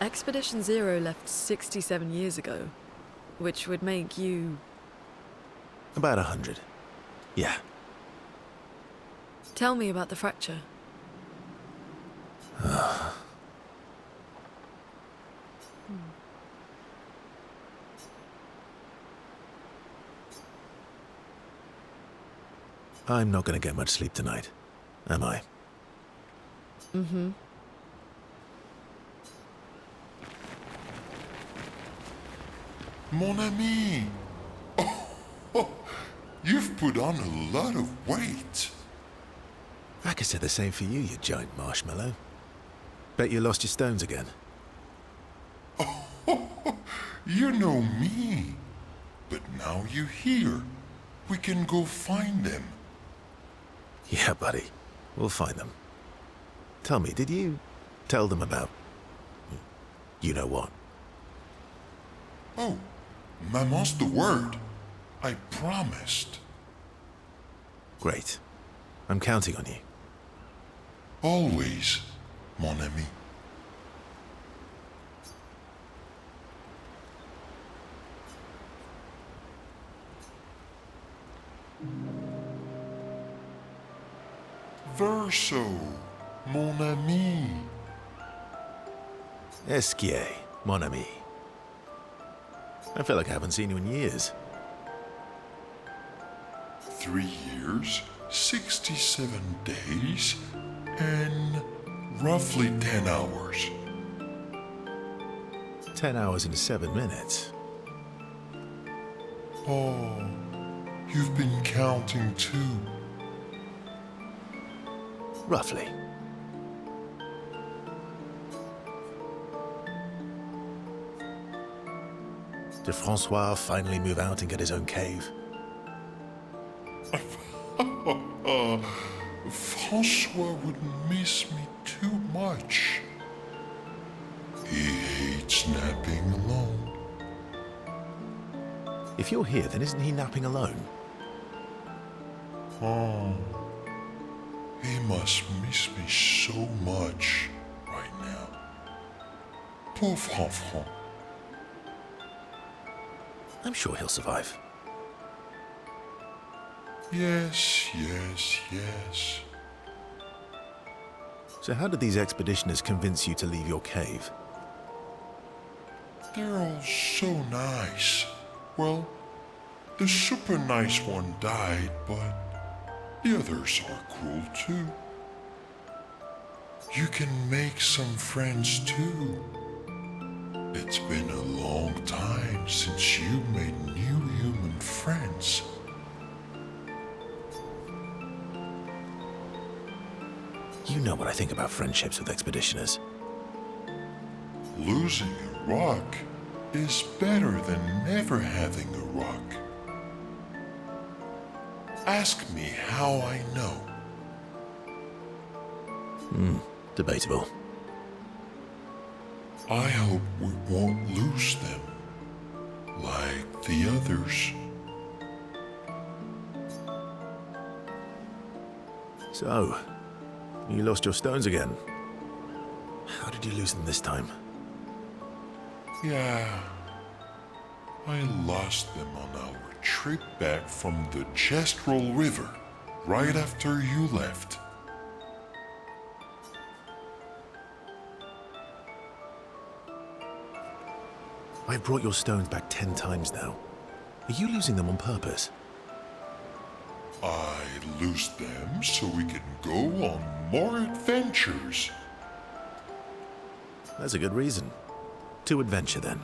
Expedition Zero left 67 years ago, which would make you... About 100. Yeah. Tell me about the fracture. I'm not going to get much sleep tonight, am I? Mm-hmm. Mon ami! Oh, you've put on a lot of weight. I could say the same for you, you giant marshmallow. Bet you lost your stones again. Oh, you know me. But now you're here. We can go find them. Yeah, buddy. We'll find them. Tell me, did you tell them about... you know what? Oh, Maman's the word. I promised. Great. I'm counting on you. Always, mon ami. Verso, mon ami. Esquier, mon ami. I feel like I haven't seen you in years. 3 years, 67 days, and roughly 10 hours. 10 hours and 7 minutes. Oh, you've been counting too. Roughly. Did Francois finally move out and get his own cave? Francois would miss me too much. He hates napping alone. If you're here, then isn't he napping alone? Oh, he must miss me so much right now. Pauvre enfant. I'm sure he'll survive. Yes, yes, yes. So how did these expeditioners convince you to leave your cave? They're all so nice. Well, the super nice one died, but the others are cool too. You can make some friends too. It's been a long time since you made new human friends. You know what I think about friendships with expeditioners. Losing a rock is better than never having a rock. Ask me how I know. Debatable. I hope we won't lose them, like the others. So, you lost your stones again. How did you lose them this time? Yeah, I lost them on our trip back from the Gestrel River, right after you left. I've brought your stones back 10 times now. Are you losing them on purpose? I lose them so we can go on more adventures. That's a good reason. To adventure, then.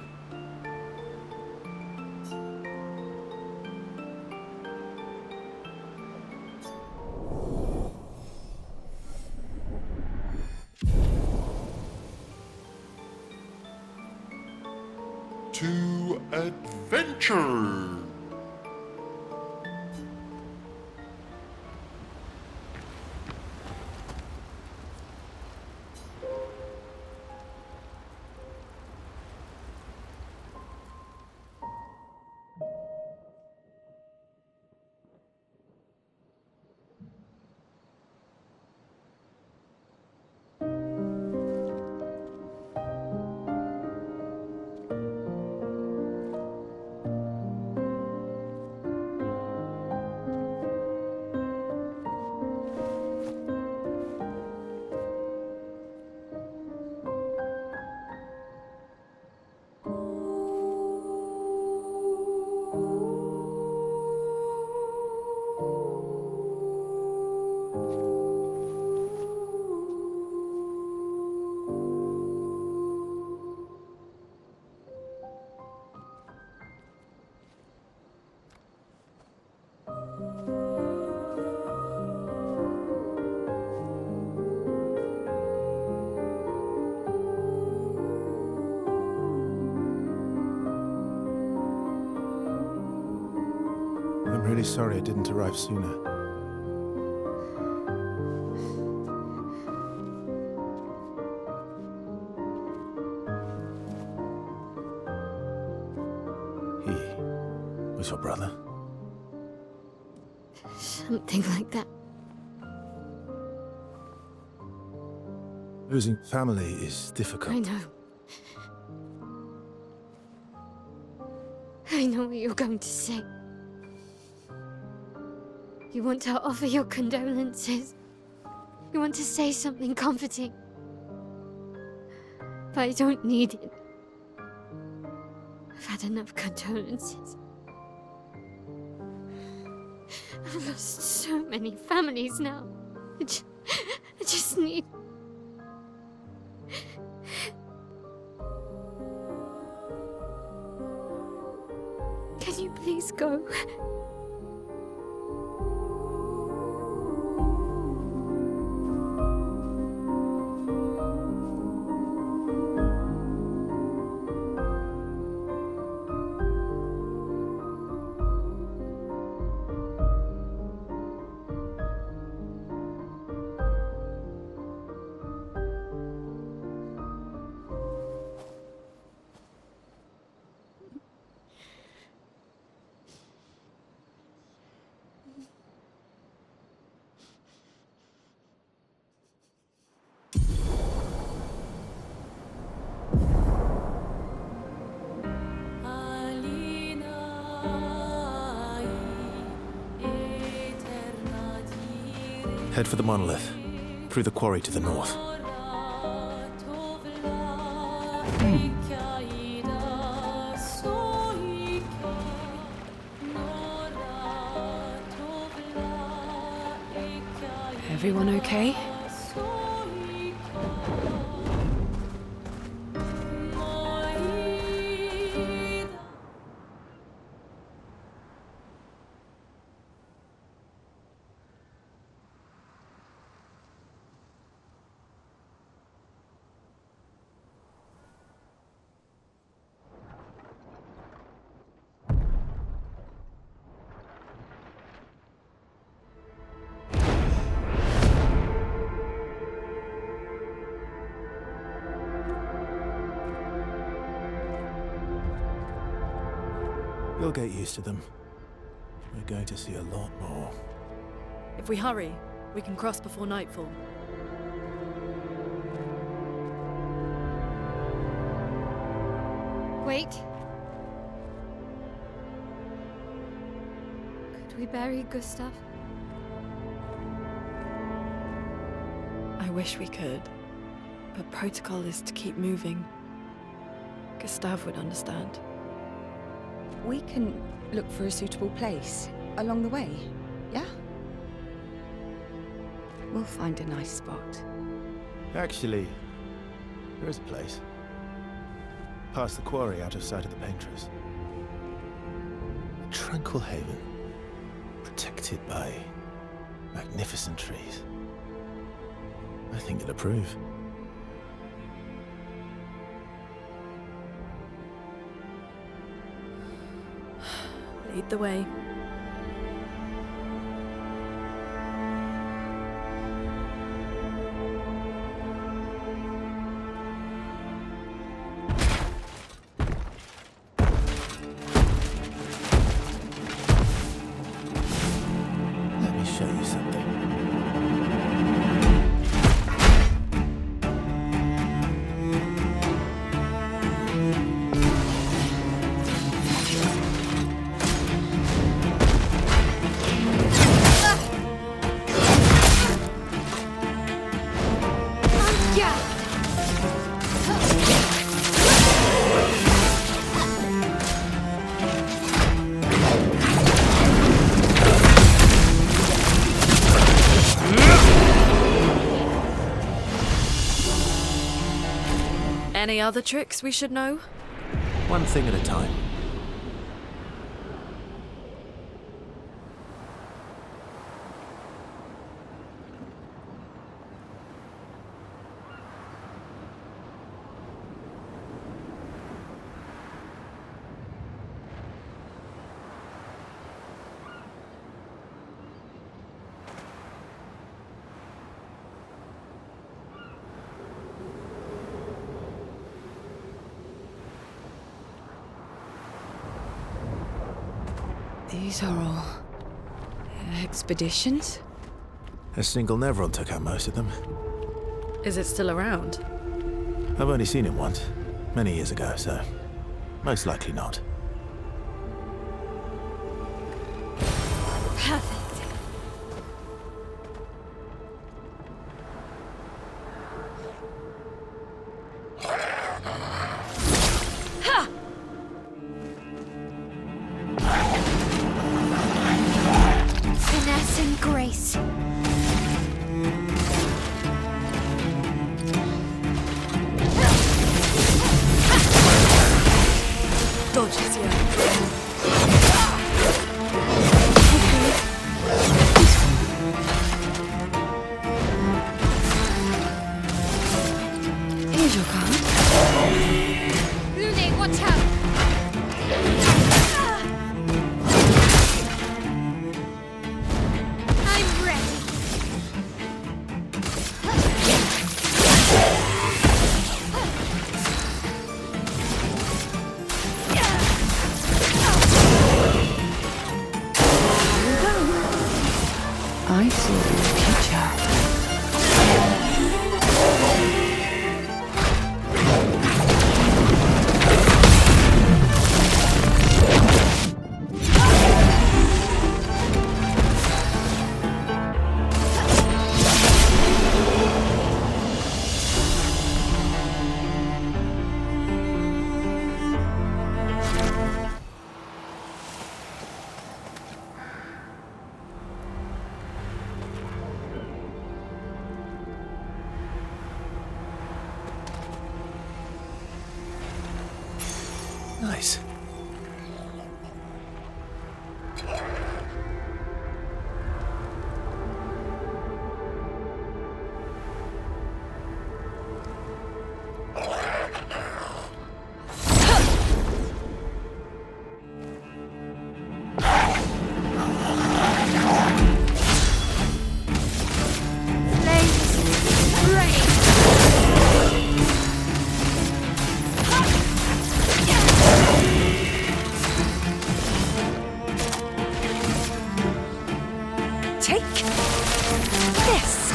to adventure. I'm really sorry it didn't arrive sooner. He was your brother? Something like that. Losing family is difficult. I know. I know what you're going to say. You want to offer your condolences. You want to say something comforting. But I don't need it. I've had enough condolences. I've lost so many families now. I just need... Can you please go? Head for the monolith, through the quarry to the north. Everyone okay? You'll get used to them. We're going to see a lot more. If we hurry, we can cross before nightfall. Wait. Could we bury Gustav? I wish we could, but protocol is to keep moving. Gustav would understand. We can look for a suitable place along the way, yeah? We'll find a nice spot. Actually, there is a place. Past the quarry, out of sight of the Paintress. A tranquil haven, protected by magnificent trees. I think you'll approve. Lead the way. Let me show you something. Any other tricks we should know? One thing at a time. These are all expeditions? A single Nevron took out most of them. Is it still around? I've only seen it once, many years ago, so most likely not. Perfect. Finesse and grace. Dodges, yeah. Here's your card. Lune, watch out! I'm ready. I see the future. Nice. Flames, rain. Take this.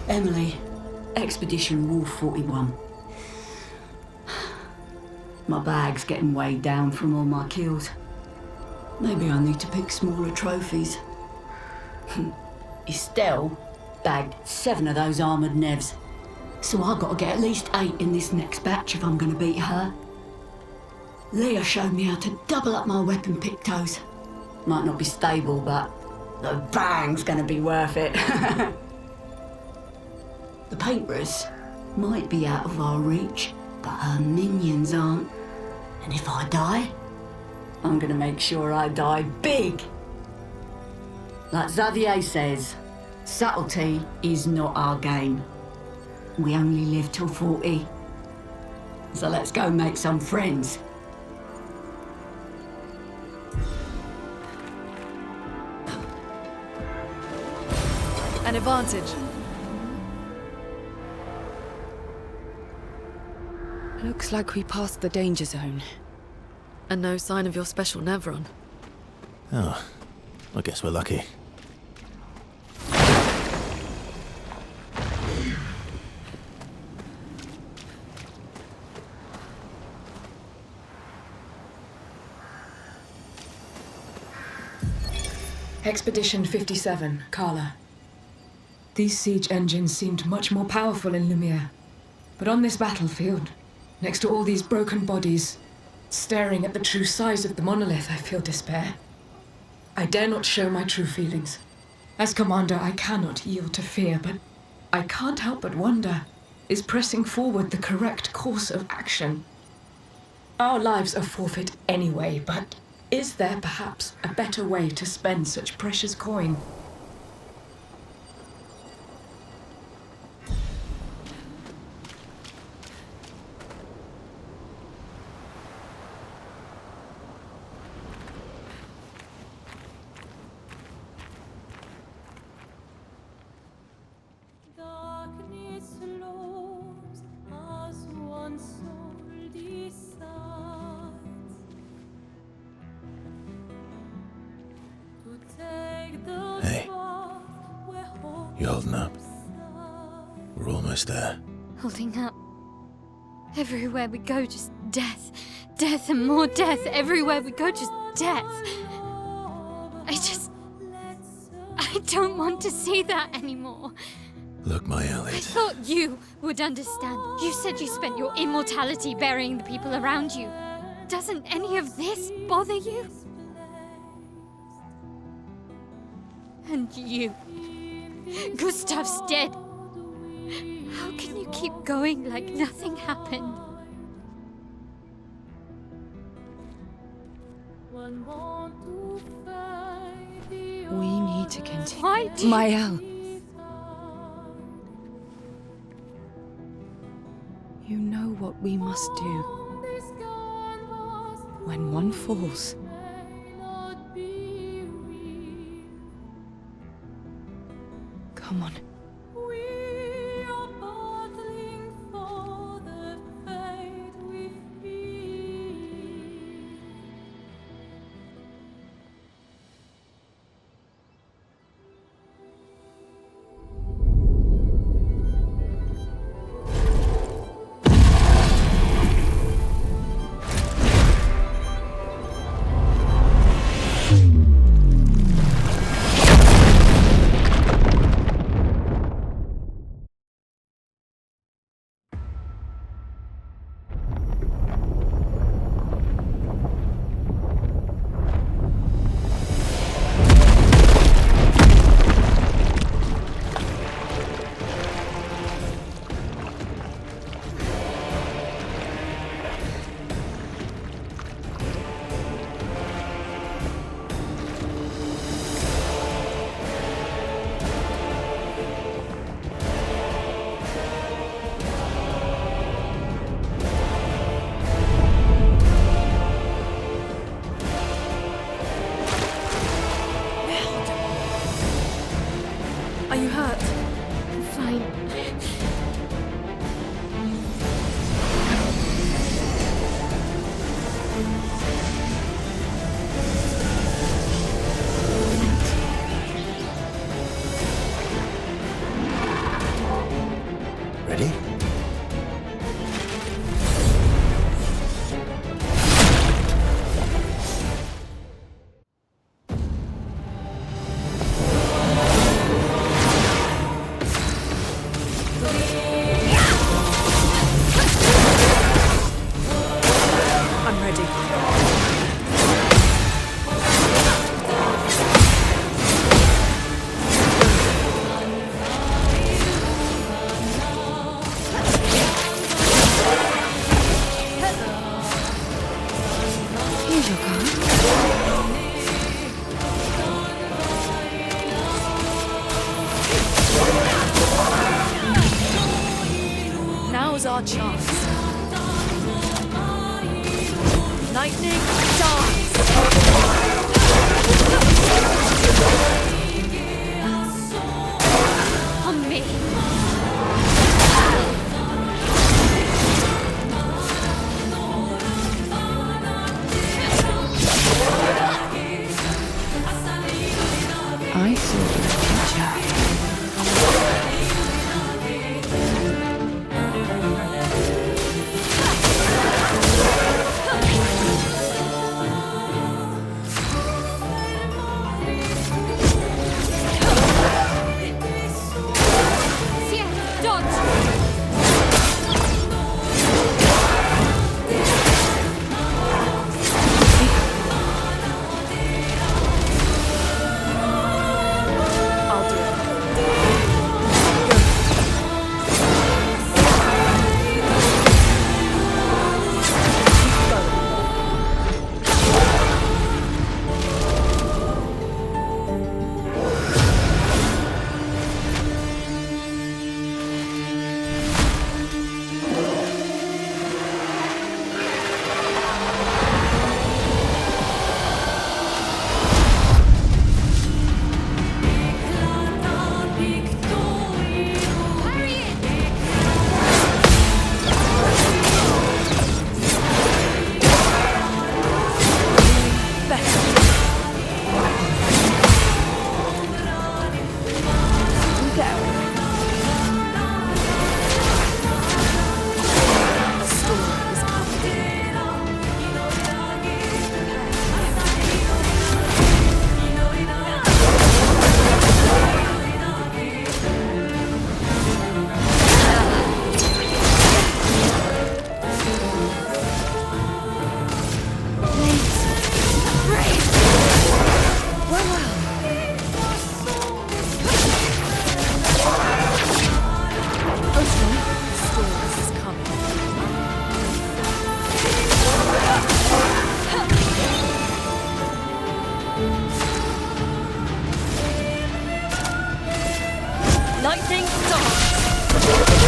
Emily, Expedition Wolf 41. My bag's getting weighed down from all my kills. Maybe I need to pick smaller trophies. Estelle, bagged 7 of those armoured nevs. So I've got to get at least 8 in this next batch if I'm going to beat her. Leah showed me how to double up my weapon pictos. Might not be stable, but the bang's going to be worth it. The Paintress might be out of our reach, but her minions aren't. And if I die, I'm going to make sure I die big. Like Xavier says, subtlety is not our game. We only live till 40. So let's go make some friends. An advantage. Looks like we passed the danger zone. And no sign of your special Nevron. Oh, I guess we're lucky. Expedition 57, Carla. These siege engines seemed much more powerful in Lumiere. But on this battlefield, next to all these broken bodies, staring at the true size of the monolith, I feel despair. I dare not show my true feelings. As commander, I cannot yield to fear, but I can't help but wonder, is pressing forward the correct course of action? Our lives are forfeit anyway, but is there perhaps a better way to spend such precious coin? Hey, you holding up? We're almost there. Holding up. Everywhere we go, just death. Death and more death. Everywhere we go, just death. I don't want to see that anymore. Look, my I Elliot. thought you would understand. You said you spent your immortality burying the people around you. Doesn't any of this bother you? And you. Gustav's dead. How can you keep going like nothing happened? We need to continue. Why do Mael. You know what we must do. When one falls, come on. Are you hurt? I'm fine. Ready? our chance. Lightning dance! On me. I saw the future. Lightning dance!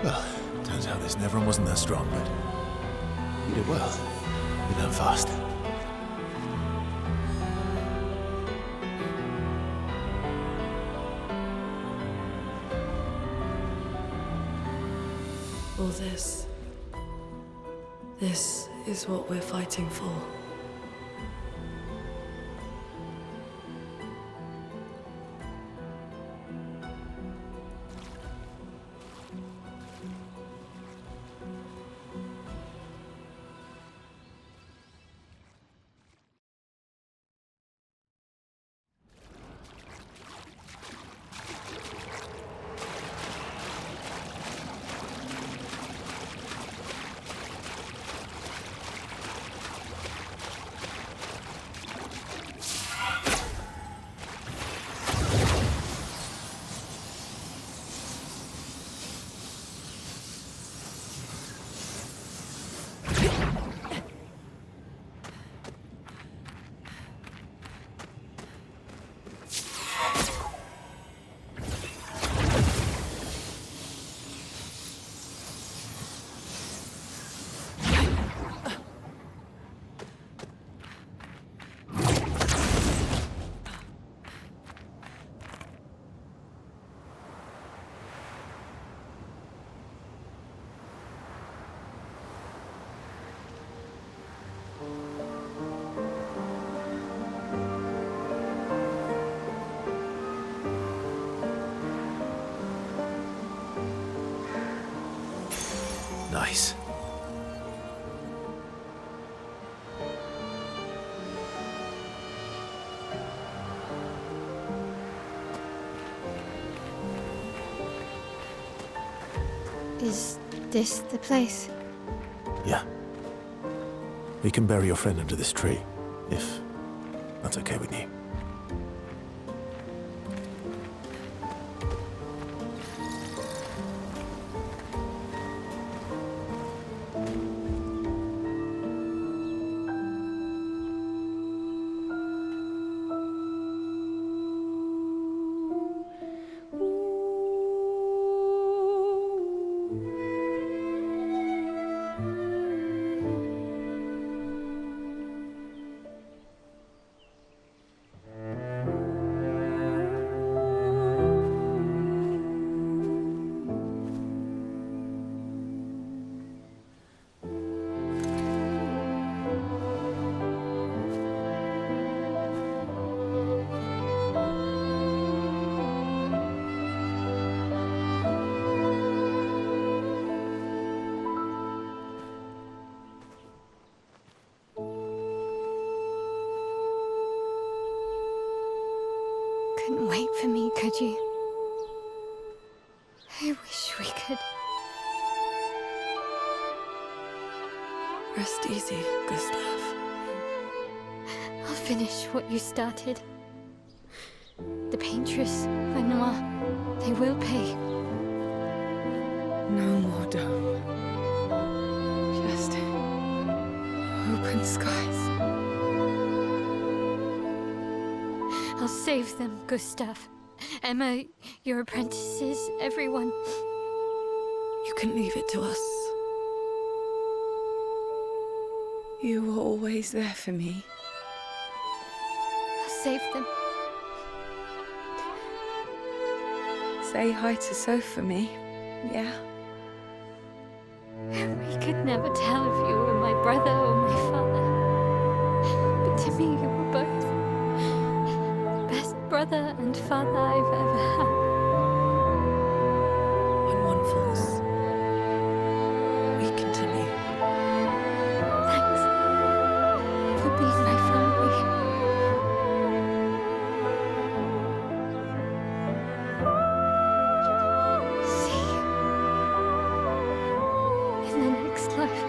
Well, turns out this Neveron wasn't that strong, but you did well. You learn fast. All this. This is what we're fighting for. Nice. Is this the place? Yeah. We can bury your friend under this tree, if that's okay with you. Couldn't wait for me, could you? I wish we could. Rest easy, Gustav. I'll finish what you started. The Paintress, Benoit, they will pay. No more dome. Just open skies. I'll save them, Gustav. Emma, your apprentices, everyone. You can leave it to us. You were always there for me. I'll save them. Say hi to Soph for me, yeah? We could never tell if you were my brother or my father. But to me, you were both. Best brother and father I've ever had. When one falls, we continue. Thanks for being my family. See you in the next life.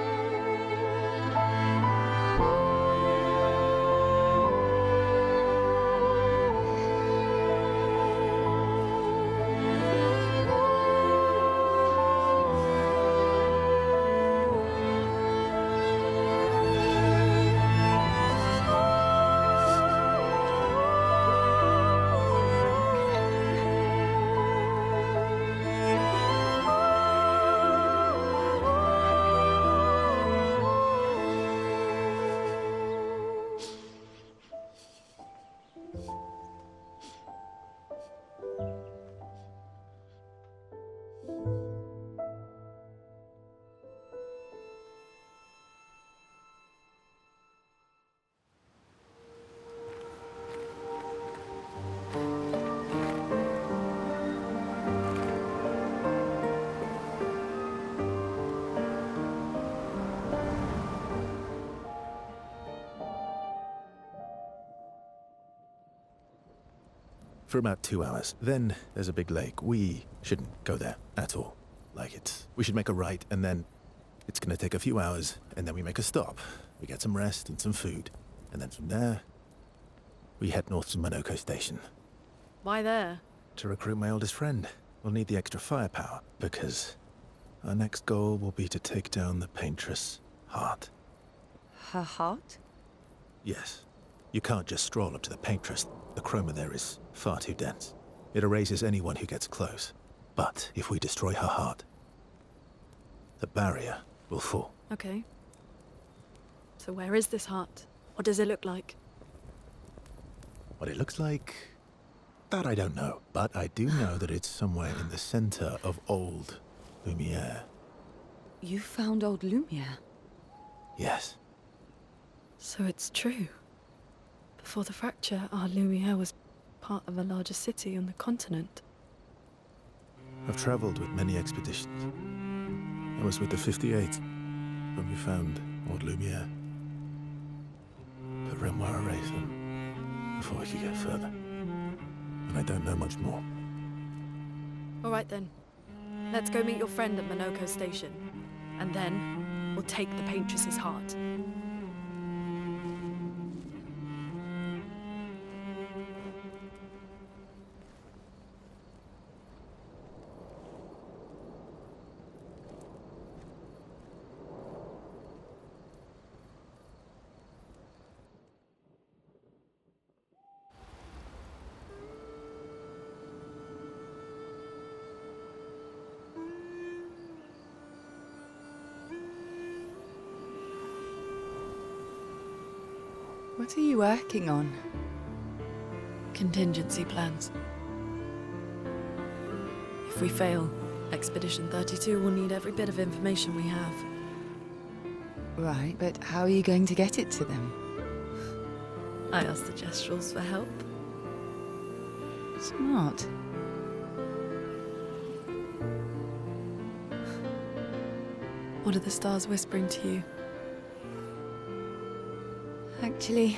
For about 2 hours. Then there's a big lake. We shouldn't go there at all. We should make a right, and then it's gonna take a few hours, and then we make a stop. We get some rest and some food. And then from there, we head north to Monoko Station. Why there? To recruit my oldest friend. We'll need the extra firepower, because our next goal will be to take down the Paintress' heart. Her heart? Yes. You can't just stroll up to the Paintress. The chroma there is far too dense. It erases anyone who gets close. But if we destroy her heart, the barrier will fall. Okay. So where is this heart? What does it look like? What it looks like, that I don't know. But I do know that it's somewhere in the center of old Lumiere. You found old Lumiere? Yes. So it's true. Before the fracture, our Lumiere was part of a larger city on the continent. I've traveled with many expeditions. I was with the 58th when we found old Lumiere. But Renoir erased them before we could get further. And I don't know much more. All right then. Let's go meet your friend at Minoko Station. And then, we'll take the Paintress's heart. What are you working on? Contingency plans. If we fail, Expedition 32 will need every bit of information we have. Right, but how are you going to get it to them? I asked the Gestrals for help. Smart. What are the stars whispering to you? Actually,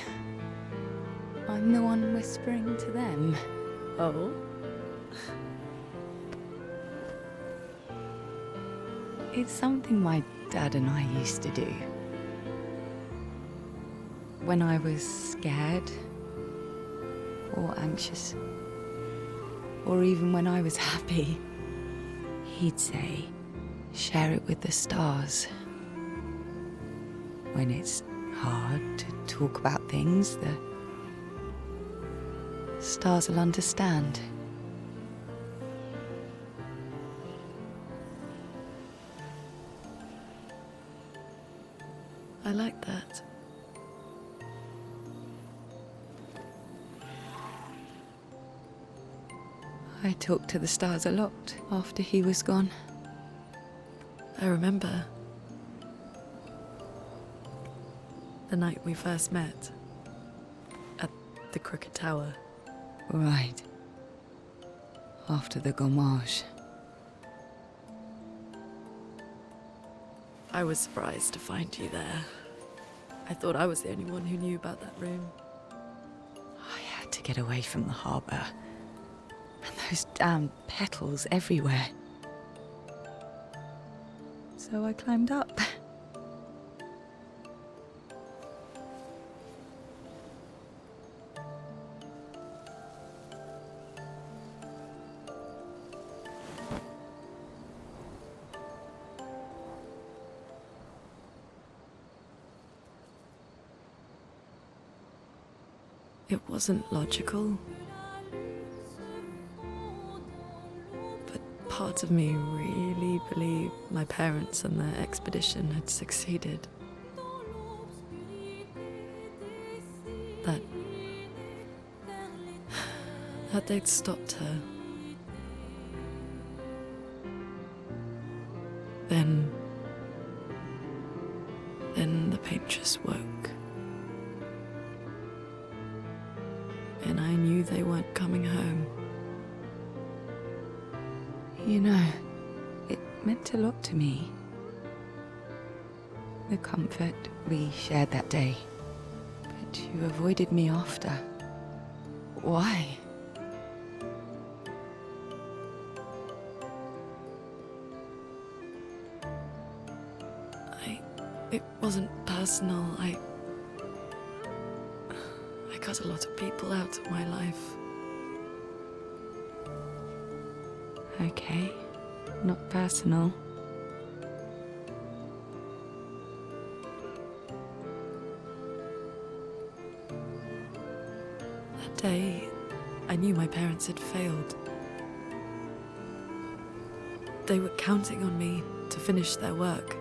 I'm the one whispering to them. Oh? It's something my dad and I used to do. When I was scared, or anxious, or even when I was happy, he'd say, share it with the stars. When it's hard to talk about things, the stars will understand. I like that. I talked to the stars a lot after he was gone. I remember the night we first met at the Crooked Tower. Right. After the gommage. I was surprised to find you there. I thought I was the only one who knew about that room. I had to get away from the harbour. And those damn petals everywhere. So I climbed up. It wasn't logical. But part of me really believed my parents and their expedition had succeeded. That they'd stopped her. Then the Paintress woke. And I knew they weren't coming home. You know, it meant a lot to me. The comfort we shared that day. But you avoided me after. Why? It wasn't personal. I cut a lot of people out of my life. Okay, not personal. That day, I knew my parents had failed. They were counting on me to finish their work.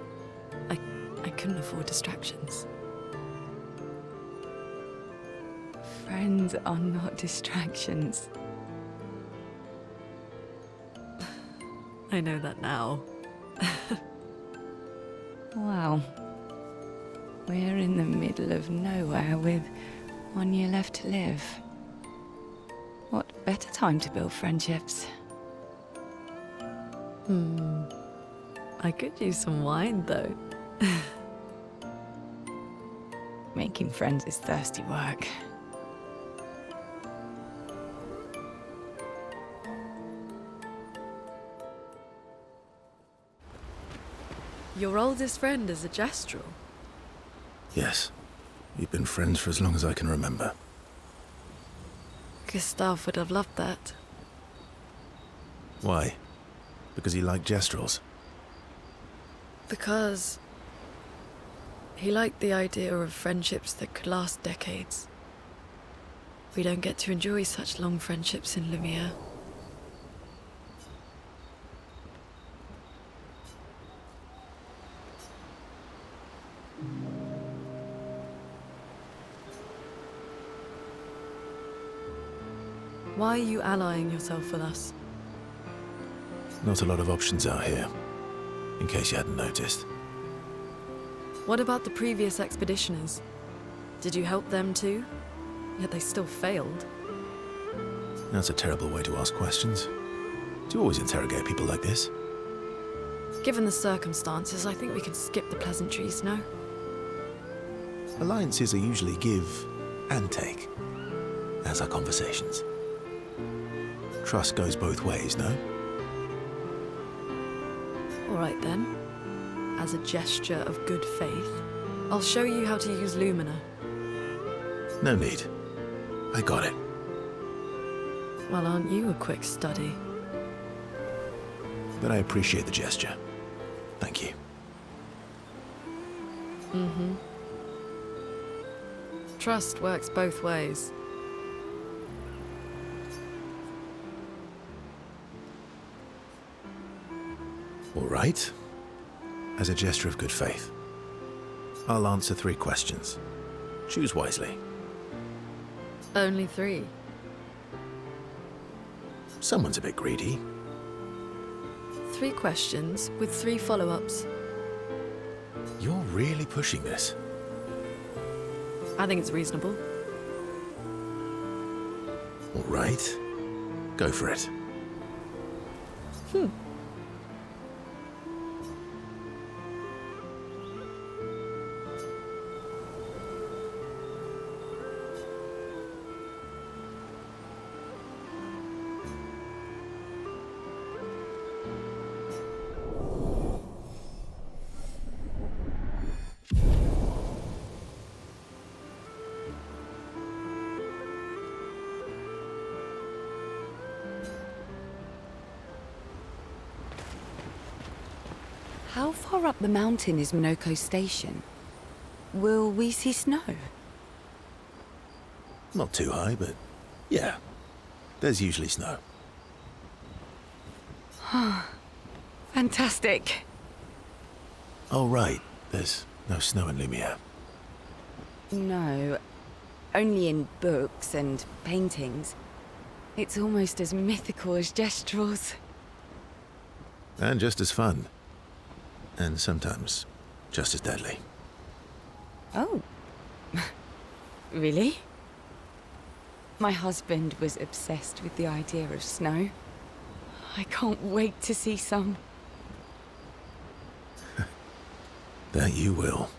I couldn't afford distractions. Friends are not distractions. I know that now. Wow. We're in the middle of nowhere with 1 year left to live. What better time to build friendships? I could use some wine, though. Making friends is thirsty work. Your oldest friend is a gestural. Yes. We've been friends for as long as I can remember. Gustav would have loved that. Why? Because he liked gestrals? Because he liked the idea of friendships that could last decades. We don't get to enjoy such long friendships in Lumiere. Why are you allying yourself with us? Not a lot of options out here, in case you hadn't noticed. What about the previous expeditioners? Did you help them too? Yet they still failed. That's a terrible way to ask questions. Do you always interrogate people like this? Given the circumstances, I think we can skip the pleasantries, no? Alliances are usually give and take, as are conversations. Trust goes both ways, no? All right then. As a gesture of good faith, I'll show you how to use Lumina. No need. I got it. Well, aren't you a quick study? But I appreciate the gesture. Thank you. Mm-hmm. Trust works both ways. All right. As a gesture of good faith, I'll answer 3 questions. Choose wisely. Only 3. Someone's a bit greedy. 3 questions with 3 follow-ups. You're really pushing this. I think it's reasonable. All right. Go for it. How far up the mountain is Minoko Station? Will we see snow? Not too high, but yeah. There's usually snow. Fantastic. Oh, right. There's no snow in Lumiere. No, only in books and paintings. It's almost as mythical as Gestrals. And just as fun. And sometimes just as deadly. Oh. Really? My husband was obsessed with the idea of snow. I can't wait to see some. That you will.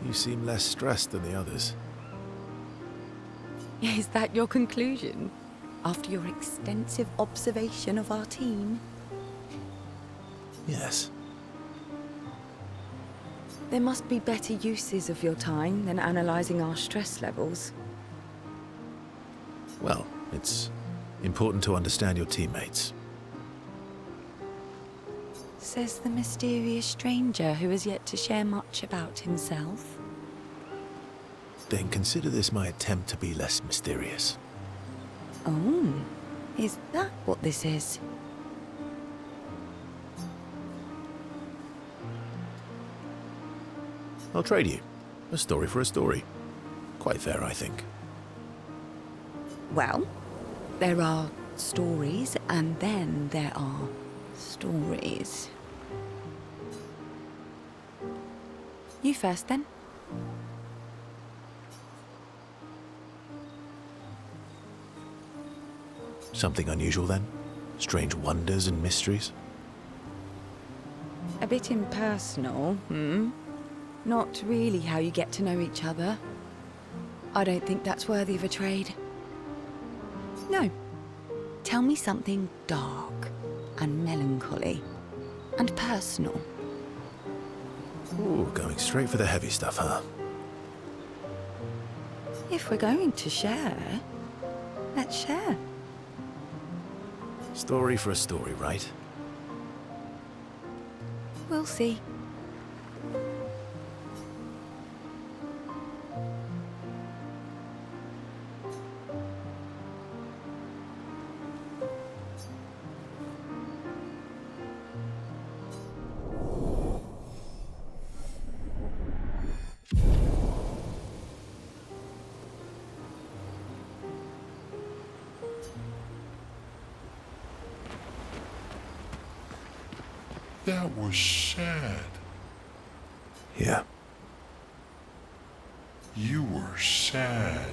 You seem less stressed than the others. Is that your conclusion? After your extensive observation of our team? Yes. There must be better uses of your time than analysing our stress levels. Well, it's important to understand your teammates. Says the mysterious stranger who has yet to share much about himself. Then consider this my attempt to be less mysterious. Oh, is that what this is? I'll trade you. A story for a story. Quite fair, I think. Well, there are stories, and then there are stories. You first, then. Something unusual, then? Strange wonders and mysteries? A bit impersonal, hmm? Not really how you get to know each other. I don't think that's worthy of a trade. No. Tell me something dark and melancholy and personal. Ooh, going straight for the heavy stuff, huh? If we're going to share, let's share. Story for a story, right? We'll see. That was sad. Yeah. You were sad.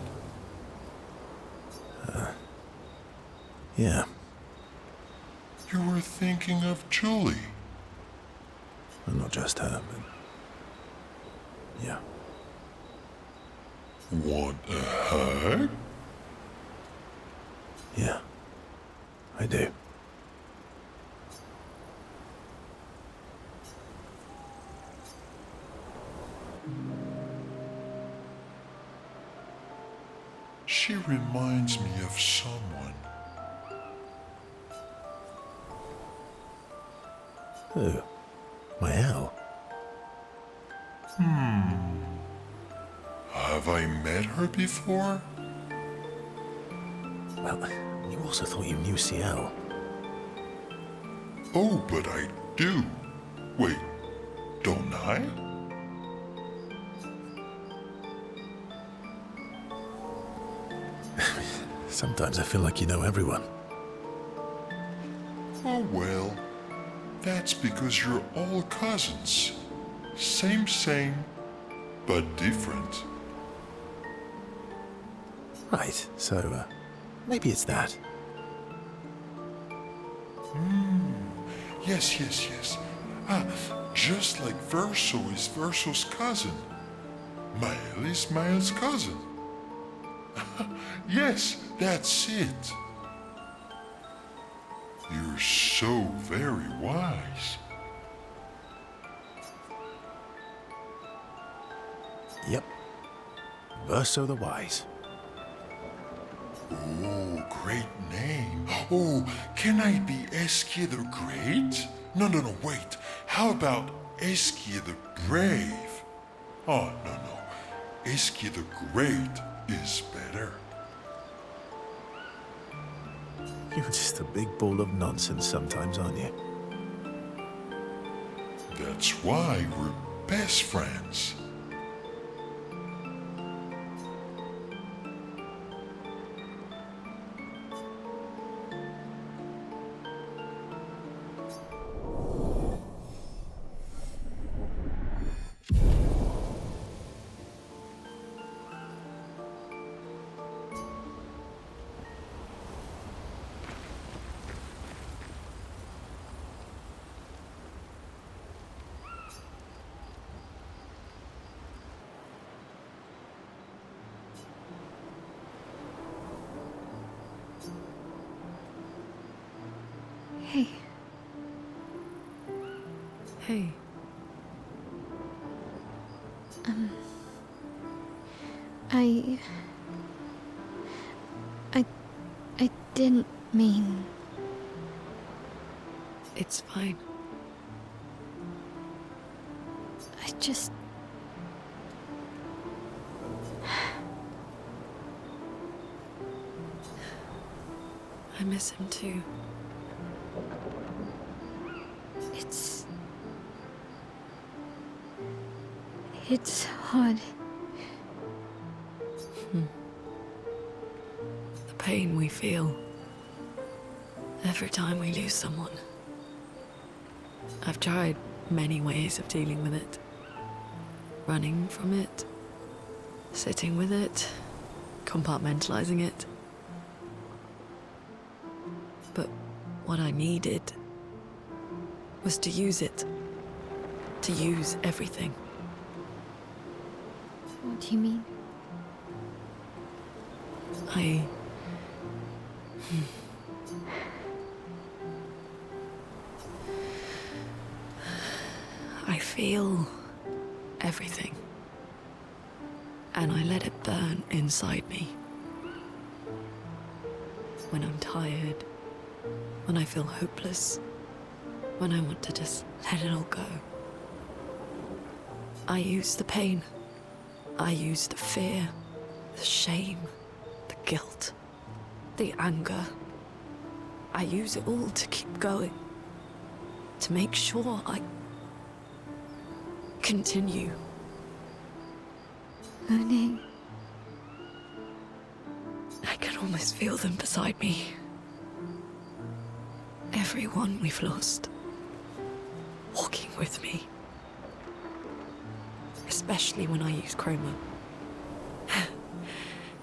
Yeah. You were thinking of Julie. Well, not just her, but... yeah. Want a hug? Yeah. I do. She reminds me of someone. Who? My Al? Have I met her before? Well, you also thought you knew CL. Oh, but I do. Wait, don't I? Sometimes I feel like you know everyone. Oh well, that's because you're all cousins. Same, but different. Right, so, maybe it's that. Yes. Ah, just like Verso is Verso's cousin. Mael is Mael's cousin. Yes, that's it. You're so very wise. Yep. Verso the Wise. Oh, great name. Oh, can I be Eskia the Great? No, wait. How about Eskia the Brave? Oh, no. Eskia the Great is better. You're just a big ball of nonsense sometimes, aren't you? That's why we're best friends. Hey. Hey. I didn't mean... It's fine. I just... I miss him too. It's hard. The pain we feel every time we lose someone. I've tried many ways of dealing with it. Running from it, sitting with it, compartmentalizing it. But what I needed was to use it. To use everything. What do you mean? I feel everything. And I let it burn inside me. When I'm tired, when I feel hopeless, when I want to just let it all go. I use the pain. I use the fear, the shame, the guilt, the anger. I use it all to keep going. To make sure I continue. Monet. I can almost feel them beside me. Everyone we've lost. Walking with me. Especially when I use chroma.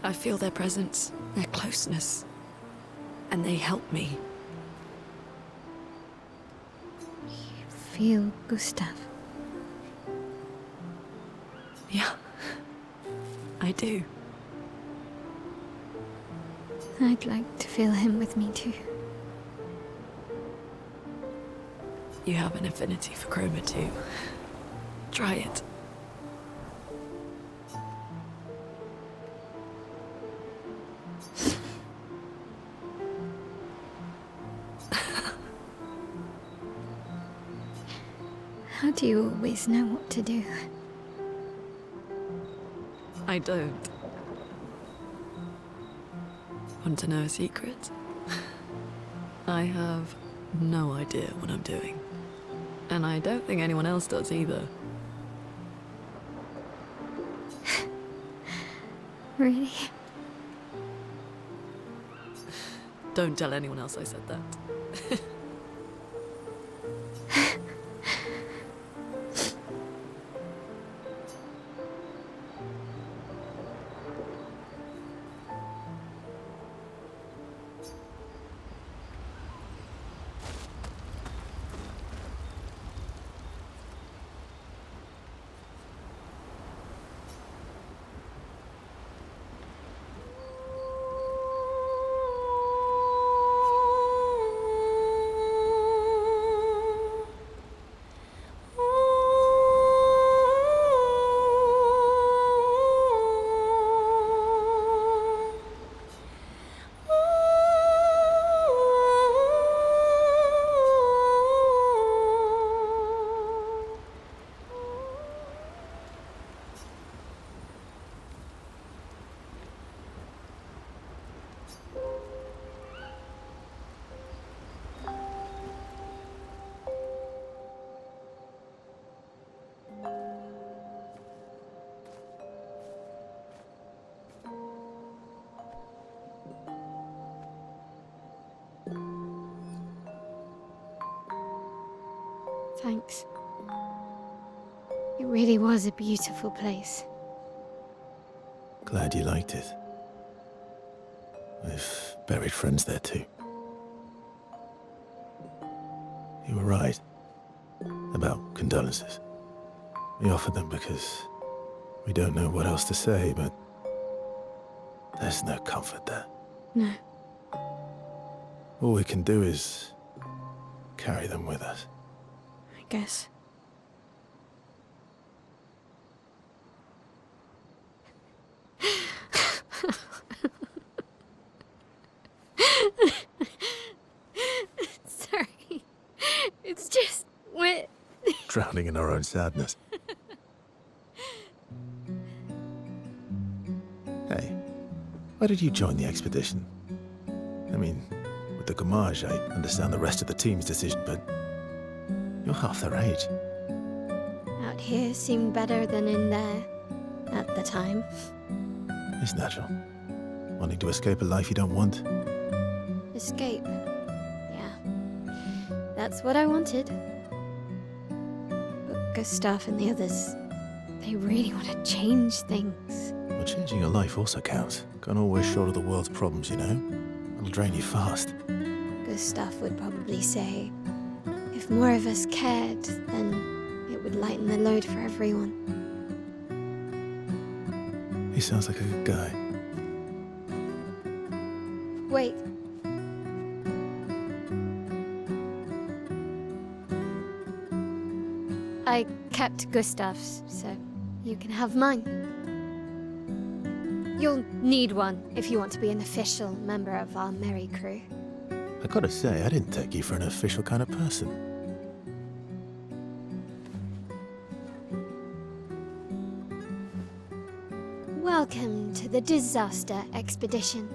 I feel their presence, their closeness. And they help me. You feel Gustav? Yeah. I do. I'd like to feel him with me too. You have an affinity for chroma too. Try it. How do you always know what to do? I don't. Want to know a secret? I have no idea what I'm doing. And I don't think anyone else does either. Really? Don't tell anyone else I said that. Thanks. It really was a beautiful place. Glad you liked it. We've buried friends there too. You were right about condolences. We offered them because we don't know what else to say, but there's no comfort there. No. All we can do is carry them with us. I guess. Sorry. It's just wet. Drowning in our own sadness. Hey, why did you join the expedition? I mean, with the Gamage, I understand the rest of the team's decision, but you're half their age. Out here seemed better than in there at the time. It's natural. Wanting to escape a life you don't want. Escape. Yeah. That's what I wanted. But Gustav and the others, they really want to change things. Well, changing your life also counts. Can't always shoulder the world's problems, you know? It'll drain you fast. Gustav would probably say, if more of us cared, then it would lighten the load for everyone. sounds like a good guy. Wait. I kept Gustav's, so you can have mine. You'll need one if you want to be an official member of our merry crew. I gotta say, I didn't take you for an official kind of person. Welcome to the disaster expedition.